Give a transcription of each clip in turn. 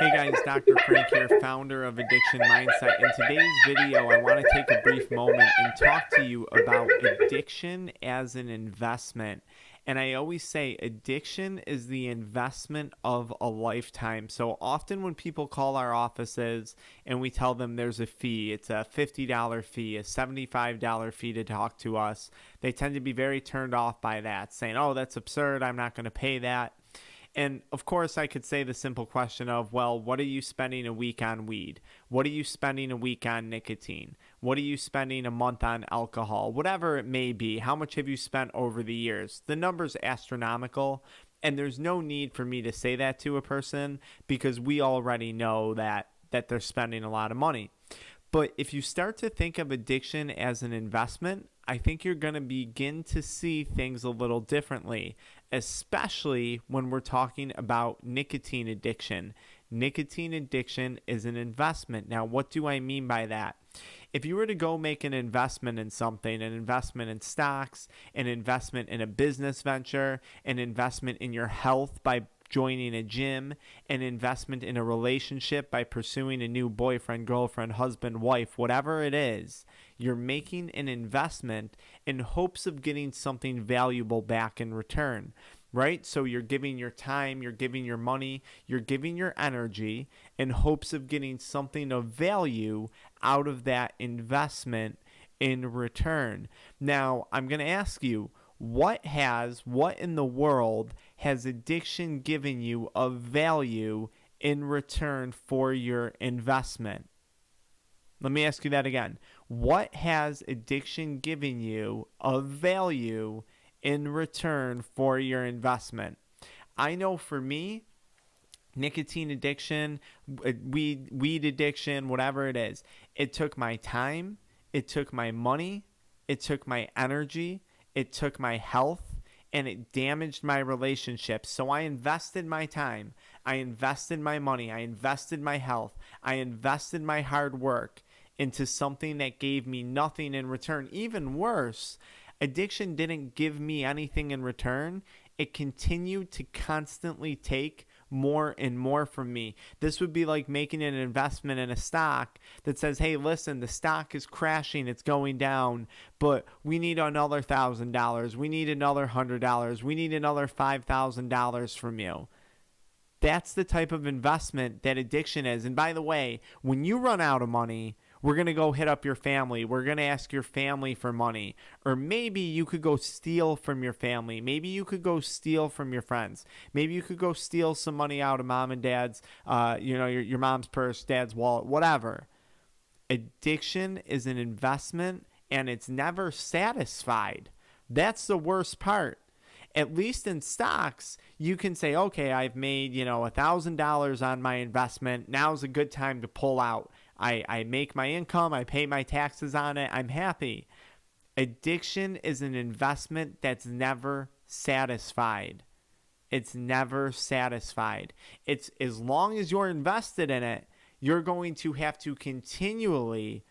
Hey guys, Dr. Frank here, founder of Addiction Mindset. In today's video, I want to take a brief moment and talk to you about addiction as an investment. And I always say addiction is the investment of a lifetime. So often when people call our offices and we tell them there's a fee, it's a $50 fee, a $75 fee to talk to us, they tend to be very turned off by that, saying, oh, that's absurd, I'm not going to pay that. And of course, I could say the simple question of, well, what are you spending a week on weed? What are you spending a week on nicotine? What are you spending a month on alcohol? Whatever it may be, how much have you spent over the years? The number's astronomical, and there's no need for me to say that to a person because we already know that they're spending a lot of money. But if you start to think of addiction as an investment, I think you're going to begin to see things a little differently, especially when we're talking about nicotine addiction. Nicotine addiction is an investment. Now, what do I mean by that? If you were to go make an investment in something, an investment in stocks, an investment in a business venture, an investment in your health by joining a gym, an investment in a relationship by pursuing a new boyfriend, girlfriend, husband, wife, whatever it is, you're making an investment in hopes of getting something valuable back in return, right? So you're giving your time, you're giving your money, you're giving your energy in hopes of getting something of value out of that investment in return. Now, I'm going to ask you, what in the world has addiction given you of value in return for your investment? Let me ask you that again. What has addiction given you of value in return for your investment? I know for me, nicotine addiction, weed addiction, whatever it is, it took my time, it took my money, it took my energy, it took my health, and it damaged my relationships. So I invested my time, I invested my money, I invested my health, I invested my hard work into something that gave me nothing in return. Even worse, addiction didn't give me anything in return. It continued to constantly take more and more from me. This would be like making an investment in a stock that says, hey, listen, the stock is crashing, it's going down, but we need another $1,000, we need another $100, we need another $5,000 from you. That's the type of investment that addiction is. And by the way, when you run out of money, we're going to go hit up your family. We're going to ask your family for money. Or maybe you could go steal from your family. Maybe you could go steal from your friends. Maybe you could go steal some money out of mom and dad's, your mom's purse, dad's wallet, whatever. Addiction is an investment and it's never satisfied. That's the worst part. At least in stocks, you can say, okay, I've made, $1,000 on my investment. Now's a good time to pull out. I make my income, I pay my taxes on it, I'm happy. Addiction is an investment that's never satisfied. It's never satisfied. It's as long as you're invested in it, you're going to have to continually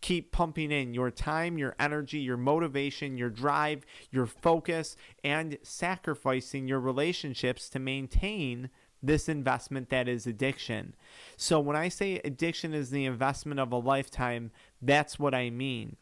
keep pumping in your time, your energy, your motivation, your drive, your focus, and sacrificing your relationships to maintain this investment that is addiction. So when I say addiction is the investment of a lifetime, that's what I mean.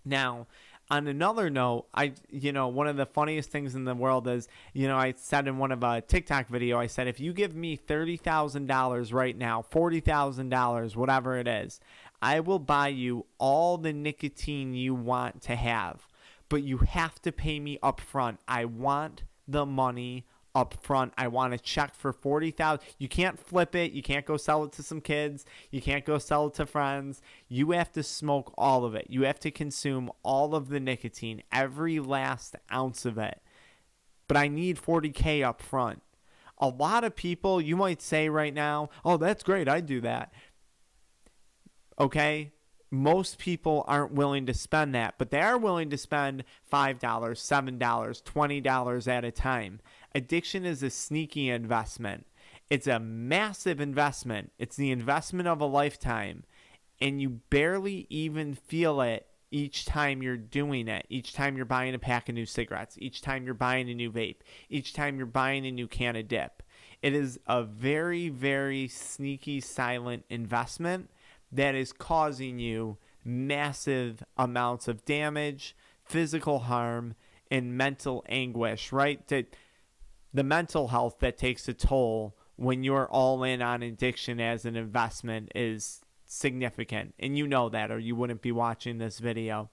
Now, on another note, one of the funniest things in the world is, I said in one of a TikTok video, I said, if you give me $30,000 right now, $40,000, whatever it is, I will buy you all the nicotine you want to have, but you have to pay me up front. I want the money up front. I want a check for $40,000. You can't flip it. You can't go sell it to some kids. You can't go sell it to friends. You have to smoke all of it. You have to consume all of the nicotine, every last ounce of it. But I need $40K up front. A lot of people, you might say right now, oh, that's great, I'd do that. Okay? Most people aren't willing to spend that, but they are willing to spend $5, $7, $20 at a time. Addiction is a sneaky investment. It's a massive investment. It's the investment of a lifetime, and you barely even feel it each time you're doing it. Each time you're buying a pack of new cigarettes, each time you're buying a new vape, each time you're buying a new can of dip. It is a very, very sneaky, silent investment that is causing you massive amounts of damage, physical harm, and mental anguish, right? The mental health that takes a toll when you're all in on addiction as an investment is significant. And you know that, or you wouldn't be watching this video.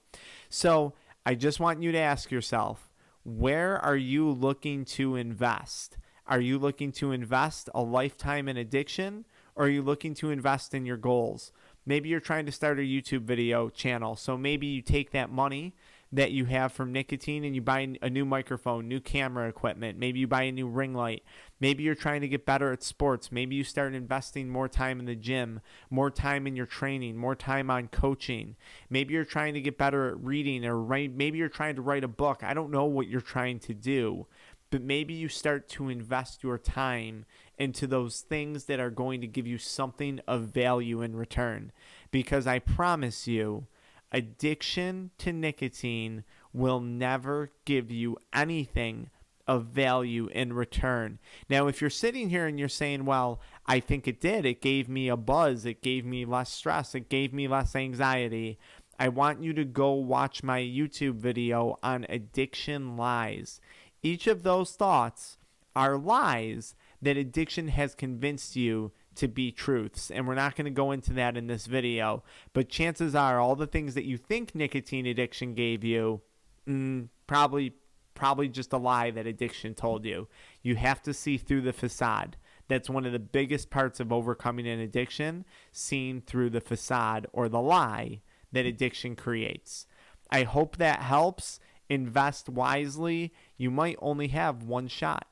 So I just want you to ask yourself, where are you looking to invest? Are you looking to invest a lifetime in addiction, or are you looking to invest in your goals? Maybe you're trying to start a YouTube video channel. So maybe you take that money that you have from Nicotine and you buy a new microphone, new camera equipment. Maybe you buy a new ring light. Maybe you're trying to get better at sports. Maybe you start investing more time in the gym, more time in your training, more time on coaching. Maybe you're trying to get better at reading, or maybe you're trying to write a book. I don't know what you're trying to do, but maybe you start to invest your time into those things that are going to give you something of value in return. Because I promise you, addiction to nicotine will never give you anything of value in return. Now, if you're sitting here and you're saying, well, I think it did. It gave me a buzz. It gave me less stress. It gave me less anxiety. I want you to go watch my YouTube video on addiction lies. Each of those thoughts are lies that addiction has convinced you to be truths. And we're not going to go into that in this video, but chances are all the things that you think nicotine addiction gave you, probably just a lie that addiction told you. You have to see through the facade. That's one of the biggest parts of overcoming an addiction, seeing through the facade or the lie that addiction creates. I hope that helps. Invest wisely. You might only have one shot.